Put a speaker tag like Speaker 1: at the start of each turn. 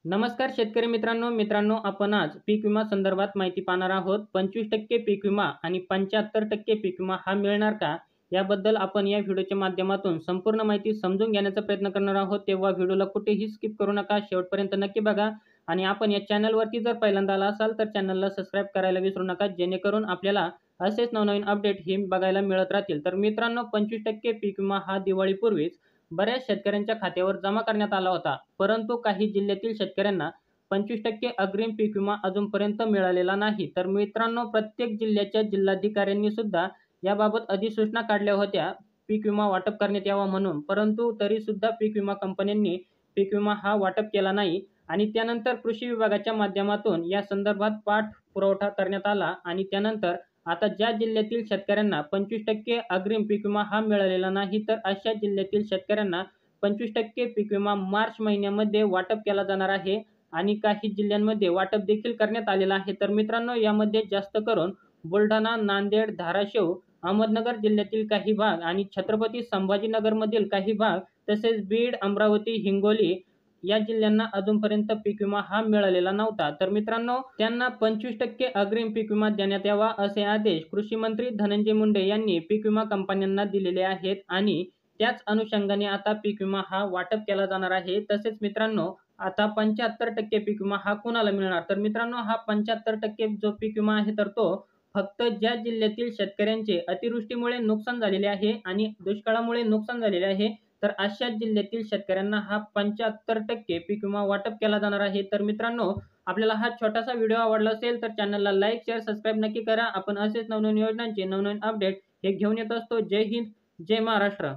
Speaker 1: नमस्कार शेतकरी मित्रांनो आपण आज पीक विमा संदर्भात माहिती पाहणार आहोत। 25% पीक विमा आणि 75% पीक विमा हा मिळणार का? याबद्दल आपण या व्हिडिओच्या माध्यमातून संपूर्ण माहिती समजून घेण्याचा प्रयत्न करणार आहोत। तेव्हा व्हिडिओला कुठेही स्किप करू नका, शेवटपर्यंत नक्की बघा आणि आपण या चॅनलवरती जर पहिल्यांदा आला असाल तर चॅनलला सबस्क्राईब करायला विसरू नका, जेणेकरून आपल्याला असेच नवनवीन अपडेट हे बघायला मिळत राहतील। तर मित्रांनो, 25% पीक विमा हा दिवाळीपूर्वीच बऱ्याच शेतकऱ्यांच्या खात्यावर जमा करण्यात आला होता, परंतु काही जिल्ह्यातील शेतकऱ्यांना 25% अग्रिम पीक विमा अजूनपर्यंत मिळालेला नाही। तर मित्रांनो, प्रत्येक जिल्ह्याच्या जिल्हाधिकाऱ्यांनी सुद्धा याबाबत अधिसूचना काढल्या होत्या पीक विमा वाटप करण्यात यावा म्हणून, परंतु तरी सुद्धा पीक विमा कंपन्यांनी पीक विमा हा वाटप केला नाही आणि त्यानंतर कृषी विभागाच्या माध्यमातून या संदर्भात पाठपुरावा करण्यात आला आणि त्यानंतर आता ज्या जिल्ह्यातील शेतकऱ्यांना 25% अग्रिम पीक विमा हा मिळालेला नाही, तर अशा जिल्ह्यातील शेतकऱ्यांना 25% पीक विमा मार्च महिन्यामध्ये वाटप केला जाणार आहे आणि काही जिल्ह्यांमध्ये वाटप देखील करण्यात आलेलं आहे। तर मित्रांनो, यामध्ये जास्त करून बुलढाणा, नांदेड, धाराशिव, अहमदनगर जिल्ह्यातील काही भाग आणि छत्रपती संभाजीनगरमधील काही भाग, तसेच बीड, अमरावती, हिंगोली या जिल्ह्यांना अजूनपर्यंत पीक विमा हा मिळालेला नव्हता। तर मित्रांनो, त्यांना 25% अग्रिम पीक विमा देण्यात यावा असे आदेश कृषी मंत्री धनंजय मुंडे यांनी पीक विमा कंपन्यांना दिलेले आहेत आणि त्याच अनुषंगाने आता पीक विमा हा वाटप केला जाणार आहे। तसेच मित्रांनो, आता 75% पीक विमा हा कुणाला मिळणार? तर मित्रांनो, हा 75% जो पीक विमा आहे तर तो फक्त ज्या जिल्ह्यातील शेतकऱ्यांचे अतिवृष्टीमुळे नुकसान झालेले आहे आणि दुष्काळामुळे नुकसान झालेले आहे, तर अशा जिल्ह्यातील शेतकऱ्यांना हा 75% पीक विमा वाटप केला जाणार आहे। तर मित्रांनो, आपल्याला हा छोटासा व्हिडिओ आवडला असेल तर चॅनलला लाईक, शेअर, सबस्क्राईब नक्की करा। आपण असेच नवनवीन योजनांचे नवनवीन अपडेट हे घेऊन येत असतो। जय हिंद, जय महाराष्ट्र।